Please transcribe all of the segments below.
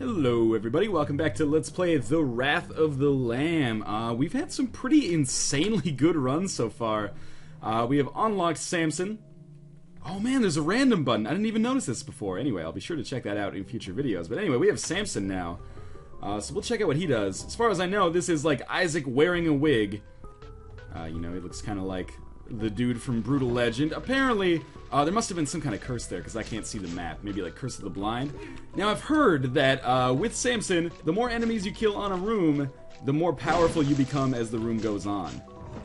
Hello everybody, welcome back to Let's Play The Wrath of the Lamb. We've had some pretty insanely good runs so far. We have unlocked Samson. Oh man, there's a random button. I didn't even notice this before. Anyway, I'll be sure to check that out in future videos. But anyway, we have Samson now. So we'll check out what he does. As far as I know, this is like Isaac wearing a wig. You know, he looks kind of like the dude from Brutal Legend. Apparently, there must have been some kind of curse there, because I can't see the map. Maybe like Curse of the Blind. Now, I've heard that with Samson, the more enemies you kill on a room, the more powerful you become as the room goes on.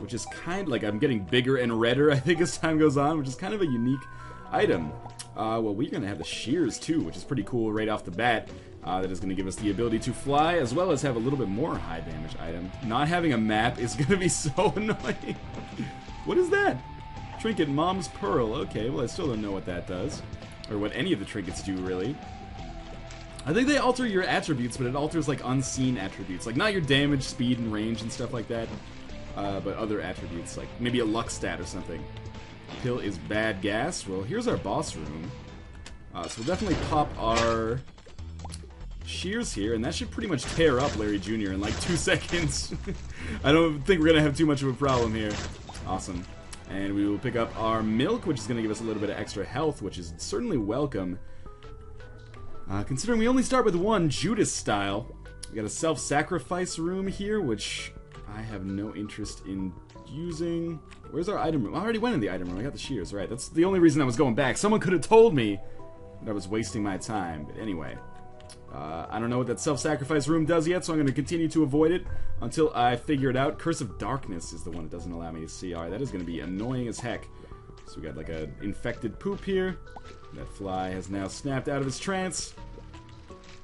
Which is kind of like, I'm getting bigger and redder, I think, as time goes on, which is kind of a unique item. Well, we're going to have the shears, too, which is pretty cool right off the bat. That is going to give us the ability to fly, as well as have a little bit more high damage item. Not having a map is going to be so annoying. What is that? Trinket Mom's Pearl. Okay, well I still don't know what that does. Or what any of the trinkets do, really. I think they alter your attributes, but it alters like unseen attributes. Like not your damage, speed, and range and stuff like that. But other attributes, like maybe a luck stat or something. Pill is bad gas. Well, here's our boss room. So we'll definitely pop our shears here, and that should pretty much tear up Larry Jr. in like 2 seconds. I don't think we're gonna have too much of a problem here. Awesome. And we will pick up our milk, which is going to give us a little bit of extra health, which is certainly welcome. Considering we only start with one, Judas style. We got a self-sacrifice room here, which I have no interest in using. Where's our item room? I already went in the item room. I got the shears, right. That's the only reason I was going back. Someone could have told me that I was wasting my time. But anyway. I don't know what that self-sacrifice room does yet, so I'm going to continue to avoid it until I figure it out. Curse of Darkness is the one that doesn't allow me to see. Alright, that is going to be annoying as heck. So we got like an infected poop here. That fly has now snapped out of his trance.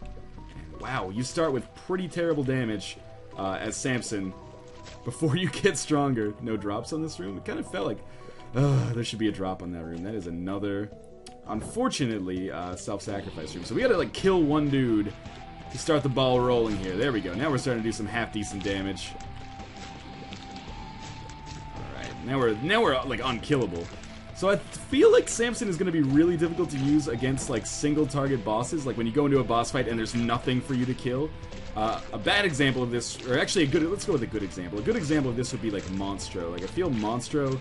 And wow, you start with pretty terrible damage as Samson before you get stronger. No drops on this room? It kind of felt like there should be a drop on that room. That is another... unfortunately, self-sacrifice room. So we gotta like kill one dude to start the ball rolling here. There we go. Now we're starting to do some half-decent damage. Alright, now we're like unkillable. So I feel like Samson is gonna be really difficult to use against like single target bosses. Like when you go into a boss fight and there's nothing for you to kill. A bad example of this, or actually a good, let's go with a good example. A good example of this would be like Monstro. Like I feel Monstro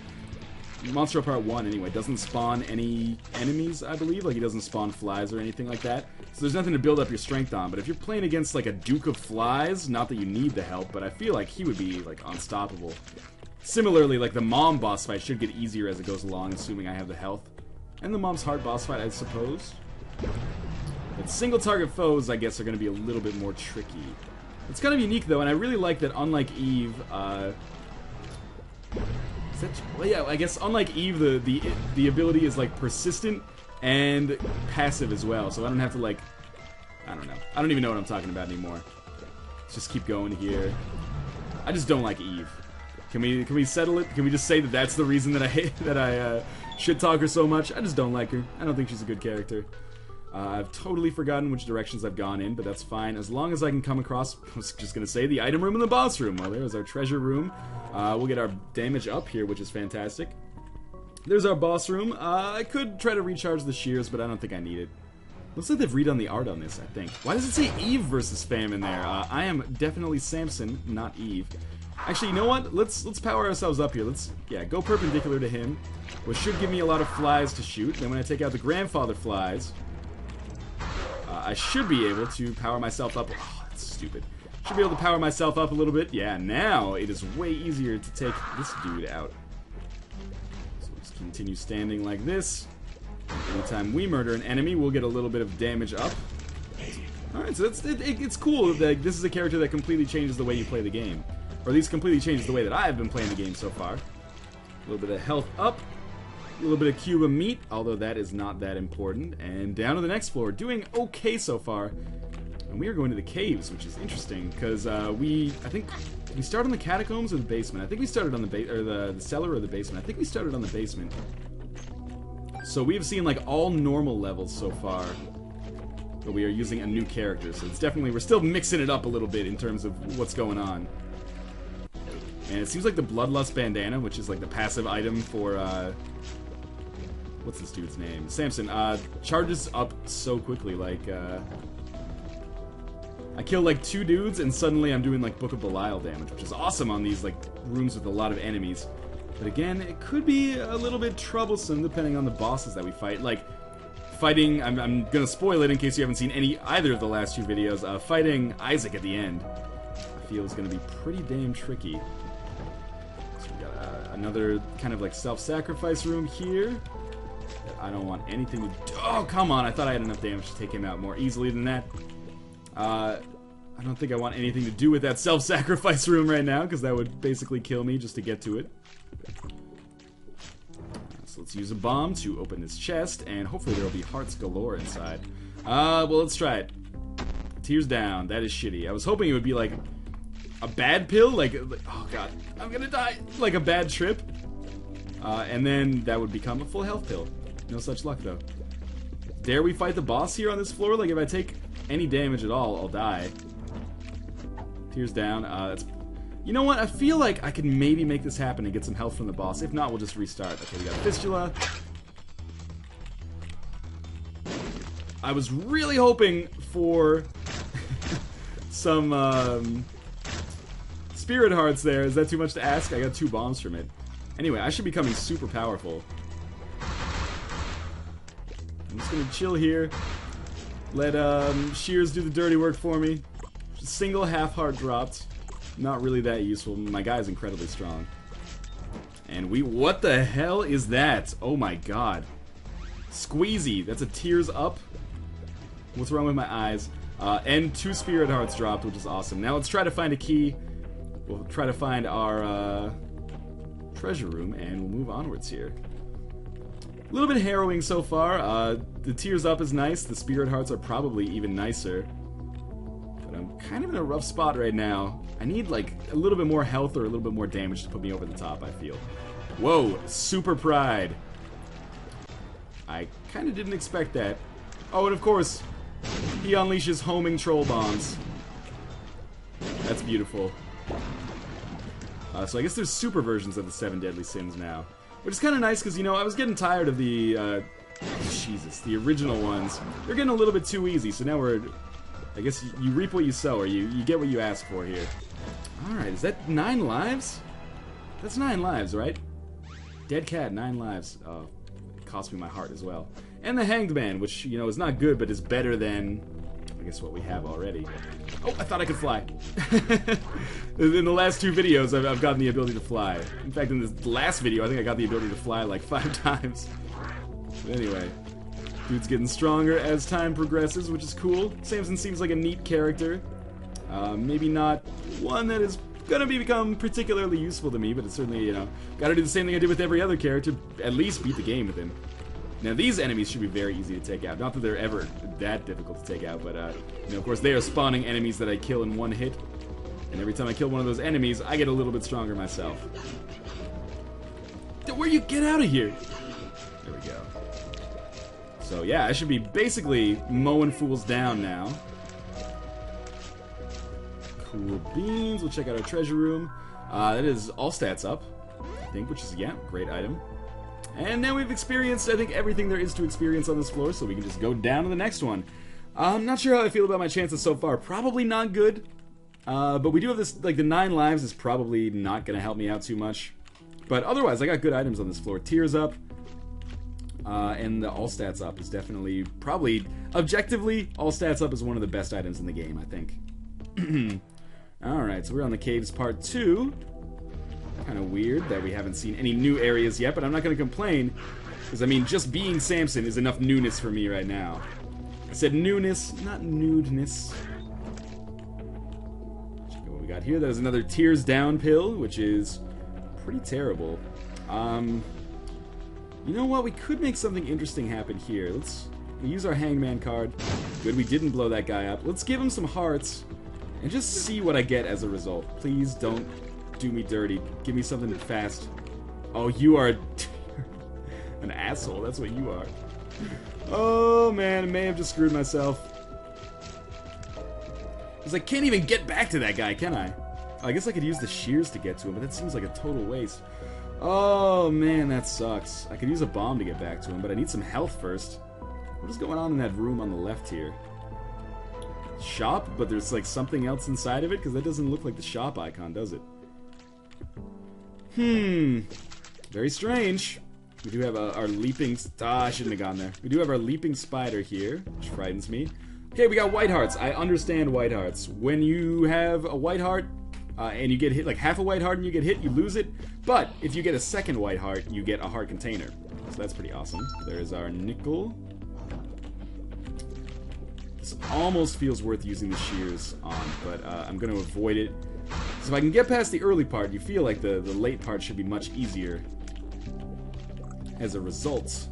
Part 1, anyway, doesn't spawn any enemies, I believe. Like, he doesn't spawn flies or anything like that. So there's nothing to build up your strength on. But if you're playing against, like, a Duke of Flies, not that you need the help, but I feel like he would be, like, unstoppable. Similarly, like, the Mom boss fight should get easier as it goes along, assuming I have the health. And the Mom's Heart boss fight, I suppose. But single-target foes, I guess, are going to be a little bit more tricky. It's kind of unique, though, and I really like that, unlike Eve, well, yeah, I guess unlike Eve, the ability is like persistent and passive as well. So I don't have to like, I don't know. I don't even know what I'm talking about anymore. Let's just keep going here. I just don't like Eve. Can we settle it? Can we just say that that's the reason that I hate shit talk her so much? I just don't like her. I don't think she's a good character. I've totally forgotten which directions I've gone in, but that's fine. As long as I can come across, I was just going to say, the item room and the boss room. Well, there's our treasure room. We'll get our damage up here, which is fantastic. There's our boss room. I could try to recharge the shears, but I don't think I need it. Looks like they've redone the art on this, I think. Why does it say Eve versus Pham in there? I am definitely Samson, not Eve. Actually, you know what? Let's power ourselves up here. Let's, yeah, go perpendicular to him, which should give me a lot of flies to shoot. Then when I take out the grandfather flies... I should be able to power myself up. Oh, that's stupid. Should be able to power myself up a little bit. Yeah, now it is way easier to take this dude out. So we'll just continue standing like this. Anytime we murder an enemy, we'll get a little bit of damage up. Alright, so it's cool that this is a character that completely changes the way you play the game. Or at least completely changes the way that I have been playing the game so far. A little bit of health up. A little bit of Cuba meat, although that is not that important. And down to the next floor, doing okay so far. And we are going to the caves, which is interesting, because I think, did we start on the catacombs or the basement? I think we started on the cellar or the basement. I think we started on the basement. So we have seen like all normal levels so far, but we are using a new character, so it's definitely, we're still mixing it up a little bit in terms of what's going on. And it seems like the Bloodlust Bandana, which is like the passive item for, what's this dude's name? Samson, charges up so quickly, like, I kill like 2 dudes and suddenly I'm doing like Book of Belial damage, which is awesome on these like rooms with a lot of enemies. But again, it could be a little bit troublesome depending on the bosses that we fight. Like, fighting, I'm gonna spoil it in case you haven't seen either of the last 2 videos, fighting Isaac at the end, I feel is gonna be pretty damn tricky. So we got another kind of like self-sacrifice room here that I don't want anything to do. Oh, come on, I thought I had enough damage to take him out more easily than that. I don't think I want anything to do with that self-sacrifice room right now, because that would basically kill me just to get to it. So let's use a bomb to open this chest, and hopefully there will be hearts galore inside. Well, let's try it. Tears down. That is shitty. I was hoping it would be like a bad pill, like oh god, I'm gonna die, like a bad trip. And then that would become a full health pill. No such luck, though. Dare we fight the boss here on this floor? Like, if I take any damage at all, I'll die. Tears down. That's... You know what? I feel like I can maybe make this happen and get some health from the boss. If not, we'll just restart. Okay, we got Fistula. I was really hoping for some spirit hearts there. Is that too much to ask? I got 2 bombs from it. Anyway, I should be becoming super powerful. I'm just gonna chill here. Let Shears do the dirty work for me. Just single half heart dropped. Not really that useful. My guy's incredibly strong. And what the hell is that? Oh my god. Squeezy. That's a tears up. What's wrong with my eyes? And 2 spirit hearts dropped, which is awesome. Now let's try to find a key. We'll try to find our treasure room, and we'll move onwards here. A little bit harrowing so far. The tears up is nice. The spirit hearts are probably even nicer. But I'm kind of in a rough spot right now. I need like a little bit more health or a little bit more damage to put me over the top, I feel. Whoa, super pride. I kind of didn't expect that. Oh, and of course, he unleashes homing troll bombs. That's beautiful. So I guess there's super versions of the 7 deadly sins now. Which is kind of nice because, you know, I was getting tired of the, Jesus, the original ones. They're getting a little bit too easy, so now I guess you reap what you sow, or you get what you ask for here. Alright, is that 9 lives? That's 9 lives, right? Dead cat, 9 lives. Oh, it cost me my heart as well. And the Hanged Man, which, you know, is not good, but is better than, I guess, what we have already. Oh, I thought I could fly. In the last 2 videos, I've gotten the ability to fly. In fact, in this last video, I think I got the ability to fly like 5 times. But anyway, dude's getting stronger as time progresses, which is cool. Samson seems like a neat character. Maybe not one that is gonna become particularly useful to me, but it's certainly, you know, gotta do the same thing I did with every other character, at least beat the game with him. Now, these enemies should be very easy to take out. Not that they're ever that difficult to take out, but, you know, of course, they are spawning enemies that I kill in 1 hit. And every time I kill one of those enemies, I get a little bit stronger myself. Where you get out of here? There we go. So, yeah, I should be basically mowing fools down now. Cool beans. We'll check out our treasure room. That is all stats up, I think, which is, yeah, great item. And now we've experienced, I think, everything there is to experience on this floor, so we can just go down to the next one. I'm not sure how I feel about my chances so far. Probably not good. But we do have this, like, the 9 lives is probably not going to help me out too much. But otherwise, I got good items on this floor. Tears up. And the all stats up is definitely, probably, objectively, all stats up is one of the best items in the game, I think. Alright, so we're on the caves part 2. Kind of weird that we haven't seen any new areas yet, but I'm not going to complain, because, I mean, just being Samson is enough newness for me right now. I said newness, not nudeness. Check out what we got here. That is another Tears Down pill, which is pretty terrible. You know what? We could make something interesting happen here. We use our Hangman card. Good, we didn't blow that guy up. Let's give him some hearts and just see what I get as a result. Please don't do me dirty. Give me something fast. Oh, you are an asshole. That's what you are. Oh, man. I may have just screwed myself. Because I can't even get back to that guy, can I? I guess I could use the shears to get to him, but that seems like a total waste. Oh, man, that sucks. I could use a bomb to get back to him, but I need some health first. What is going on in that room on the left here? shop, but there's like something else inside of it, because that doesn't look like the shop icon, does it? Very strange. We do have our leaping... I shouldn't have gone there. We do have our leaping spider here, which frightens me. Okay, we got white hearts. I understand white hearts. When you have a white heart, and you get hit, like half a white heart and you get hit, you lose it. But if you get a second white heart, you get a heart container. So that's pretty awesome. There's our nickel. This almost feels worth using the shears on, but I'm going to avoid it. So if I can get past the early part, you feel like the late part should be much easier as a result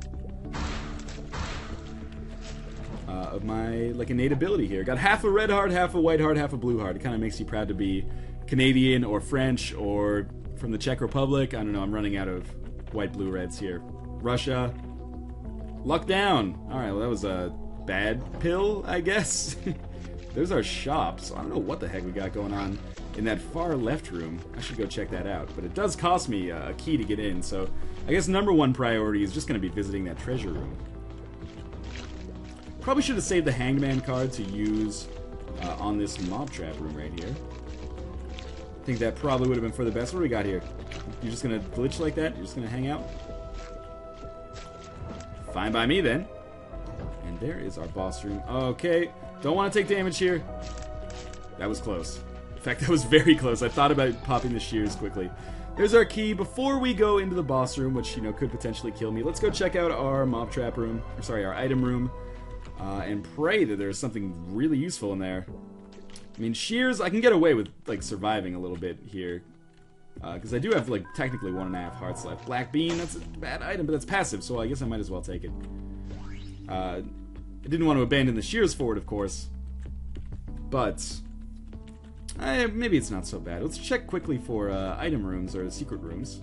of my like innate ability here. Got half a red heart, half a white heart, half a blue heart. It kind of makes you proud to be Canadian or French or from the Czech Republic. I don't know, I'm running out of white, blue, reds here. Russia. Luck down. Alright, well that was a bad pill, I guess. There's our shop, so I don't know what the heck we got going on in that far left room. I should go check that out. But it does cost me a key to get in, so I guess number one priority is just going to be visiting that treasure room. Probably should have saved the hangman card to use on this mob trap room right here. I think that probably would have been for the best. What do we got here? You're just going to glitch like that? You're just going to hang out? Fine by me then. And there is our boss room. Okay, don't want to take damage here. That was close. In fact, that was very close. I thought about popping the shears quickly. There's our key. Before we go into the boss room, which, you know, could potentially kill me, let's go check out our mob trap room. Or sorry, our item room. And pray that there's something really useful in there. I mean, shears, I can get away with, like, surviving a little bit here. Because I do have, like, technically 1.5 hearts left. Black bean, that's a bad item, but that's passive, so I guess I might as well take it. I didn't want to abandon the shears for it, of course. But maybe it's not so bad. Let's check quickly for item rooms or secret rooms.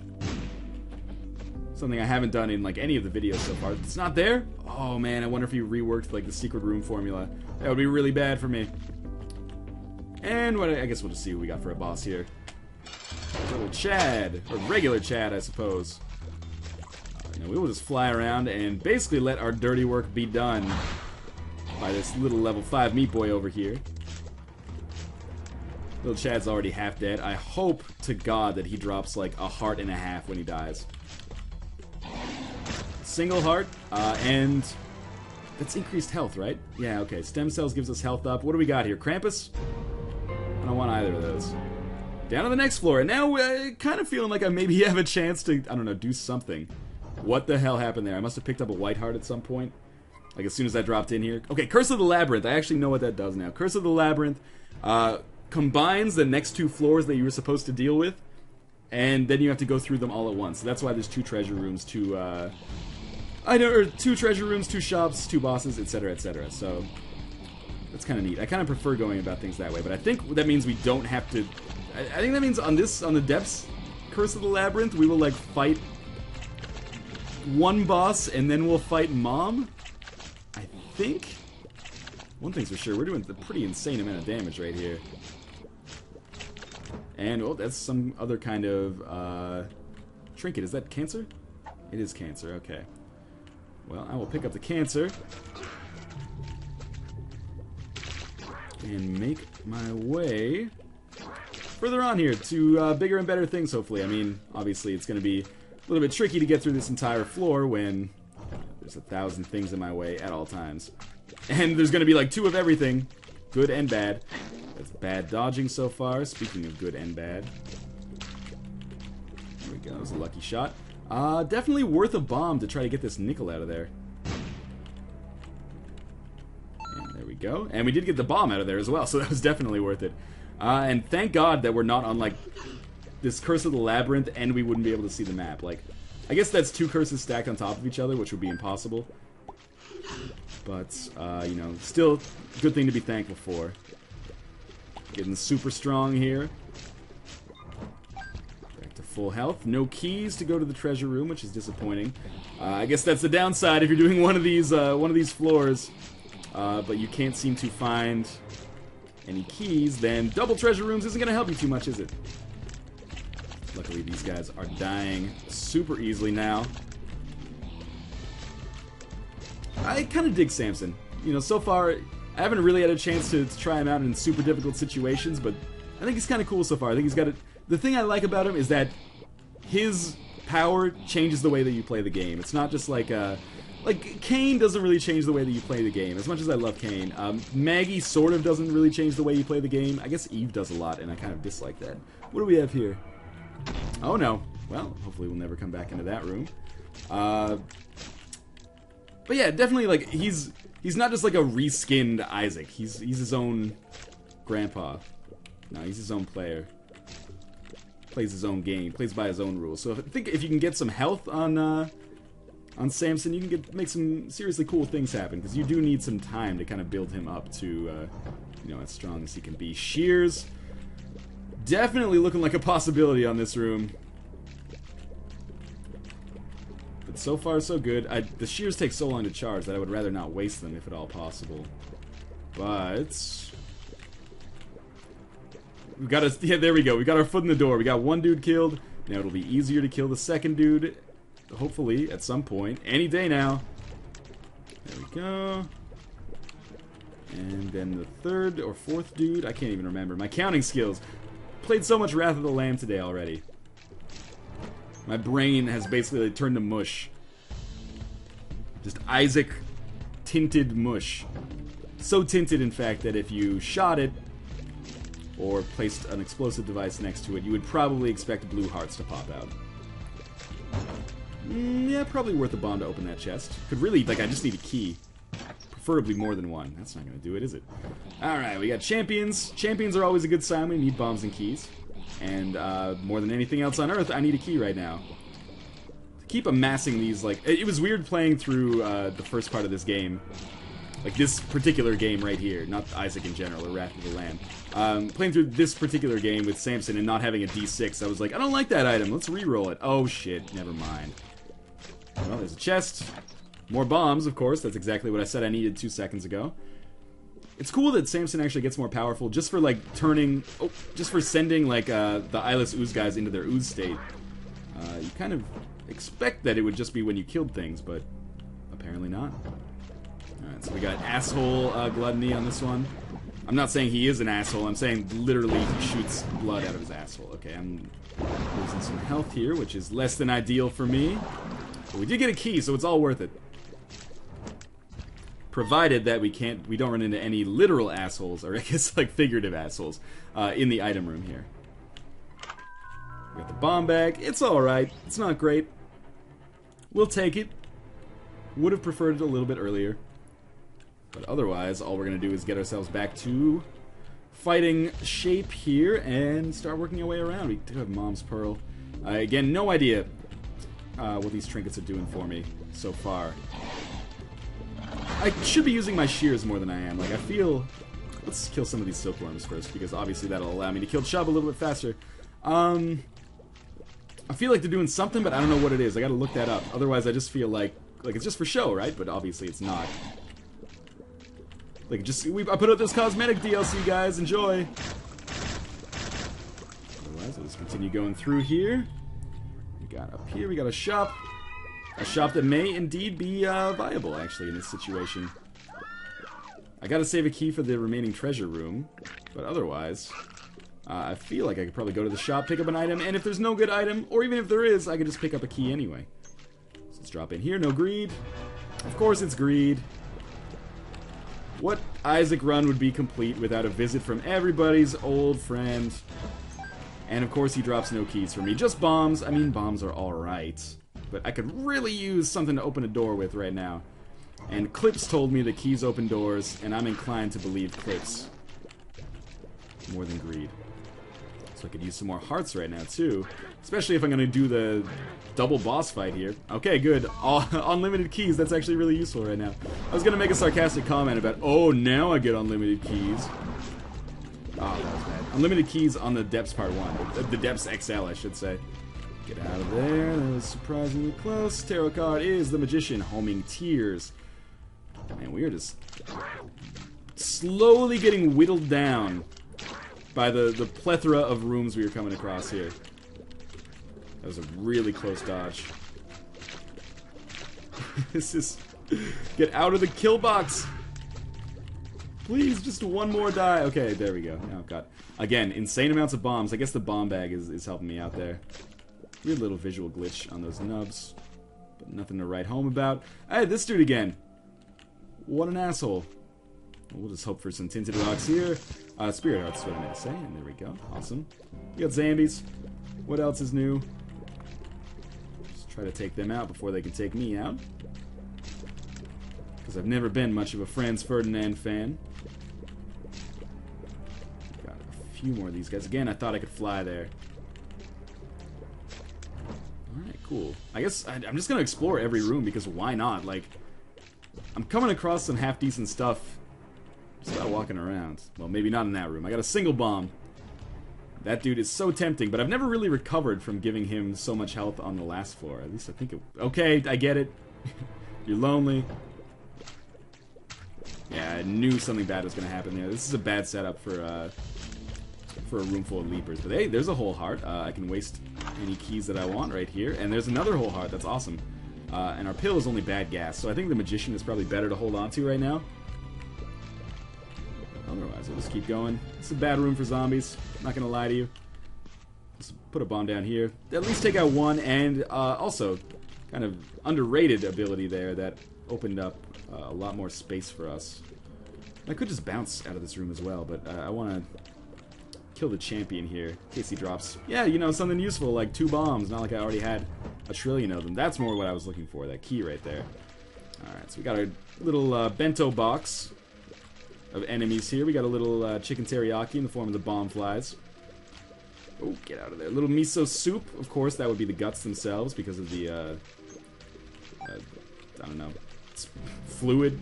Something I haven't done in like any of the videos so far. It's not there? Oh man, I wonder if you reworked like the secret room formula. That would be really bad for me. And I guess we'll just see what we got for a boss here. Little Chad, or regular Chad, I suppose. We will just fly around and basically let our dirty work be done by this little level 5 meat boy over here. Little Chad's already half dead. I hope to God that he drops like a heart and a half when he dies. Single heart, and that's increased health, right? Yeah, okay. Stem cells gives us health up. What do we got here? Krampus? I don't want either of those. Down to the next floor, and now kind of feeling like I maybe have a chance to, I don't know, do something. What the hell happened there? I must have picked up a white heart at some point. Like as soon as I dropped in here. Okay, Curse of the Labyrinth. I actually know what that does now. Curse of the Labyrinth combines the next 2 floors that you were supposed to deal with, and then you have to go through them all at once. So that's why there's 2 treasure rooms, 2 treasure rooms, 2 shops, 2 bosses, etc., etc. So that's kind of neat. I kind of prefer going about things that way, but I think that means we don't have to. I think that means on the depths Curse of the Labyrinth, we will like fight one boss and then we'll fight Mom. I think. One thing's for sure, we're doing a pretty insane amount of damage right here. And, oh, that's some other kind of trinket. Is that cancer? It is cancer, okay. Well, I will pick up the cancer and make my way further on here to bigger and better things, hopefully. I mean, obviously it's going to be a little bit tricky to get through this entire floor when there's 1,000 things in my way at all times. And there's going to be like 2 of everything, good and bad. That's bad dodging so far, speaking of good and bad. There we go, that was a lucky shot. Definitely worth a bomb to try to get this nickel out of there. And there we go. And we did get the bomb out of there as well, so that was definitely worth it. And thank God that we're not on, like, this Curse of the Labyrinth and we wouldn't be able to see the map. Like, I guess that's 2 curses stacked on top of each other, which would be impossible. But, you know, still a good thing to be thankful for. Getting super strong here. Back to full health. No keys to go to the treasure room, which is disappointing. I guess that's the downside if you're doing one of these floors, but you can't seem to find any keys, then double treasure rooms isn't going to help you too much, is it? Luckily, these guys are dying super easily now. I kind of dig Samson. You know, so far, I haven't really had a chance to try him out in super difficult situations, but I think he's kind of cool so far. I think he's got it. The thing I like about him is that his power changes the way that you play the game. It's not just like Cain doesn't really change the way that you play the game. As much as I love Cain, Maggie sort of doesn't really change the way you play the game. I guess Eve does a lot, and I kind of dislike that. What do we have here? Oh no. Well, hopefully we'll never come back into that room. But yeah, definitely like he's not just like a reskinned Isaac. He's his own grandpa. No, he's his own player. Plays his own game. Plays by his own rules. So I think if you can get some health on Samson, you can make some seriously cool things happen, because you do need some time to kind of build him up to, you know, as strong as he can be. Shears, definitely looking like a possibility on this room. But so far, so good. The shears take so long to charge that I would rather not waste them if at all possible. But we got us. Yeah, there we go. We got our foot in the door. We got one dude killed. Now it'll be easier to kill the second dude. Hopefully, at some point. Any day now. There we go. And then the third or fourth dude. I can't even remember. My counting skills. Played so much Wrath of the Lamb today already. My brain has basically turned to mush. Just Isaac tinted mush. So tinted, in fact, that if you shot it or placed an explosive device next to it, you would probably expect blue hearts to pop out. Yeah, probably worth a bomb to open that chest. Could really, like, I just need a key. Preferably more than one. That's not gonna do it, is it? Alright, we got champions. Champions are always a good sign. We need bombs and keys. And, more than anything else on Earth, I need a key right now. To keep amassing these, like... It was weird playing through, the first part of this game. Like, this particular game right here. Not Isaac in general, or Wrath of the Lamb. Playing through this particular game with Samson and not having a D6, I was like, I don't like that item. Let's re-roll it. Oh, shit. Never mind. Well, there's a chest. More bombs, of course. That's exactly what I said I needed 2 seconds ago. It's cool that Samson actually gets more powerful just for, like, turning... Oh, just for sending, like, the eyeless ooze guys into their ooze state. You kind of expect that it would just be when you killed things, but apparently not. Alright, so we got asshole gluttony on this one. I'm not saying he is an asshole. I'm saying literally he shoots blood out of his asshole. Okay, I'm losing some health here, which is less than ideal for me. But we did get a key, so it's all worth it. Provided that we don't run into any literal assholes, or I guess like figurative assholes, in the item room here. We got the bomb bag. It's alright. It's not great. We'll take it. Would have preferred it a little bit earlier. But otherwise, all we're going to do is get ourselves back to fighting shape here and start working our way around. We do have Mom's Pearl. Again, no idea what these trinkets are doing for me so far. I should be using my shears more than I am. Like, I feel... Let's kill some of these silkworms first, because obviously that'll allow me to kill Chubb a little bit faster. I feel like they're doing something, but I don't know what it is. I gotta look that up. Otherwise, I just feel like it's just for show, right? But obviously it's not. Like, I put out this cosmetic DLC, guys. Enjoy! Otherwise, I'll just continue going through here. We got up here, we got a shop. A shop that may indeed be viable, actually, in this situation. I gotta save a key for the remaining treasure room, but otherwise, I feel like I could probably go to the shop, pick up an item, and if there's no good item, or even if there is, I could just pick up a key anyway. So let's drop in here, no greed. Of course it's greed. What Isaac run would be complete without a visit from everybody's old friend? And of course he drops no keys for me, just bombs. I mean, bombs are alright. But I could really use something to open a door with right now. And Clips told me that keys open doors, and I'm inclined to believe Clips. More than greed. So I could use some more hearts right now, too. Especially if I'm going to do the double boss fight here. Okay, good. Unlimited keys, that's actually really useful right now. I was going to make a sarcastic comment about, oh, now I get unlimited keys. Oh, that was bad. Unlimited keys on the Depths Part 1. The Depths XL, I should say. Get out of there. That was surprisingly close. Tarot card is the Magician, homing tears. Man, we are just slowly getting whittled down by the plethora of rooms we are coming across here. That was a really close dodge. This is... Get out of the kill box! Please, just one more die. Okay, there we go. Oh, God. Again, insane amounts of bombs. I guess the bomb bag is helping me out there. Weird little visual glitch on those nubs. But nothing to write home about. Hey, this dude again. What an asshole. We'll just hope for some tinted rocks here. Spirit hearts is what I meant to say. And there we go. Awesome. We got zombies. What else is new? Just try to take them out before they can take me out. Because I've never been much of a Franz Ferdinand fan. Got a few more of these guys. Again, I thought I could fly there. Alright, cool. I guess I'm just going to explore every room because why not? Like, I'm coming across some half-decent stuff just about walking around. Well, maybe not in that room. I got a single bomb. That dude is so tempting, but I've never really recovered from giving him so much health on the last floor. At least I think it... Okay, I get it. You're lonely. Yeah, I knew something bad was going to happen there. This is a bad setup for a room full of leapers. But hey, there's a whole heart. I can waste any keys that I want right here. And there's another whole heart. That's awesome. And our pill is only bad gas. So I think the magician is probably better to hold on to right now. Otherwise, we'll just keep going. It's a bad room for zombies. I'm not going to lie to you. Let's put a bomb down here. At least take out one. And also, kind of underrated ability there that opened up a lot more space for us. I could just bounce out of this room as well, but I want to kill the champion here in case he drops, yeah, you know, something useful like 2 bombs. Not like I already had a trillion of them. That's more what I was looking for, that key right there. Alright, so we got our little bento box of enemies here. We got a little chicken teriyaki in the form of the bomb flies. Oh, get out of there. A little miso soup. Of course, that would be the guts themselves because of the, I don't know, fluid,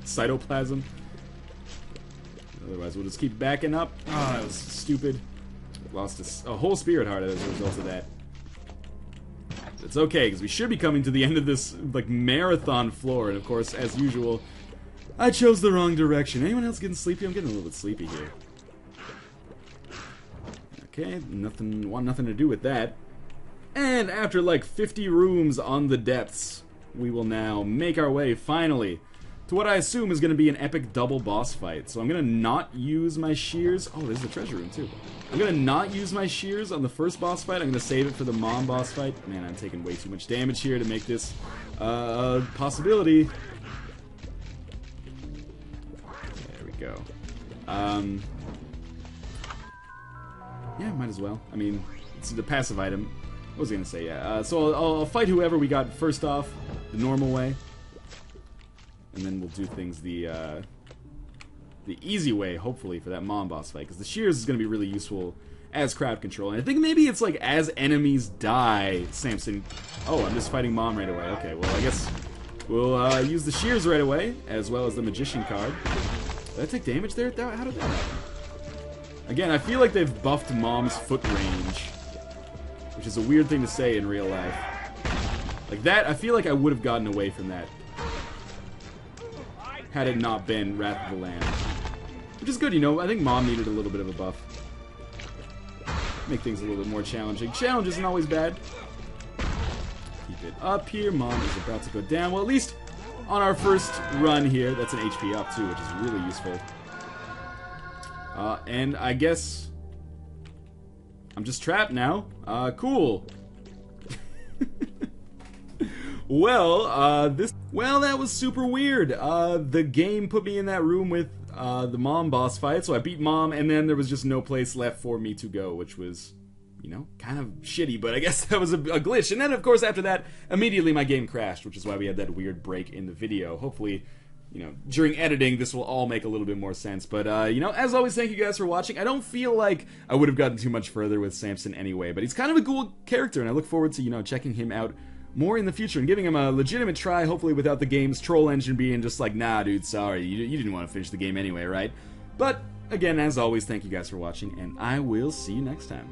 cytoplasm. Otherwise, we'll just keep backing up. Oh, that was stupid. Lost a whole spirit heart as a result of that. It's okay, because we should be coming to the end of this, like, marathon floor. And, of course, as usual, I chose the wrong direction. Anyone else getting sleepy? I'm getting a little bit sleepy here. Okay, want nothing to do with that. And after, like, 50 rooms on the depths, we will now make our way, finally, to what I assume is going to be an epic double boss fight. So I'm going to not use my shears. Oh, there's the treasure room, too. I'm going to not use my shears on the first boss fight. I'm going to save it for the mom boss fight. Man, I'm taking way too much damage here to make this a possibility. There we go. Yeah, might as well. I mean, it's the passive item. What was I going to say? Yeah. So I'll fight whoever we got first off, the normal way. And then we'll do things the easy way, hopefully, for that mom boss fight. Because the shears is going to be really useful as crowd control. And I think maybe it's like as enemies die, Samson... Oh, I'm just fighting mom right away. Okay, well, I guess we'll use the shears right away, as well as the magician card. Did I take damage there? How did that happen? Again, I feel like they've buffed mom's foot range. Which is a weird thing to say in real life. Like that, I feel like I would have gotten away from that had it not been Wrath of the Lamb. Which is good, you know. I think Mom needed a little bit of a buff. Make things a little bit more challenging. Challenge isn't always bad. Keep it up here. Mom is about to go down. Well, at least on our first run here, that's an HP up too, which is really useful. And I guess I'm just trapped now. Cool. Well, that was super weird. The game put me in that room with the mom boss fight, so I beat mom, and then there was just no place left for me to go, which was, you know, kind of shitty, but I guess that was a glitch. And then, of course, after that, immediately my game crashed, which is why we had that weird break in the video. Hopefully, you know, during editing, this will all make a little bit more sense. But, you know, as always, thank you guys for watching. I don't feel like I would have gotten too much further with Samson anyway, but he's kind of a cool character, and I look forward to, you know, checking him out more in the future and giving him a legitimate try, hopefully without the game's troll engine being just like, nah, dude, sorry, you didn't want to finish the game anyway, right? But, again, as always, thank you guys for watching, and I will see you next time.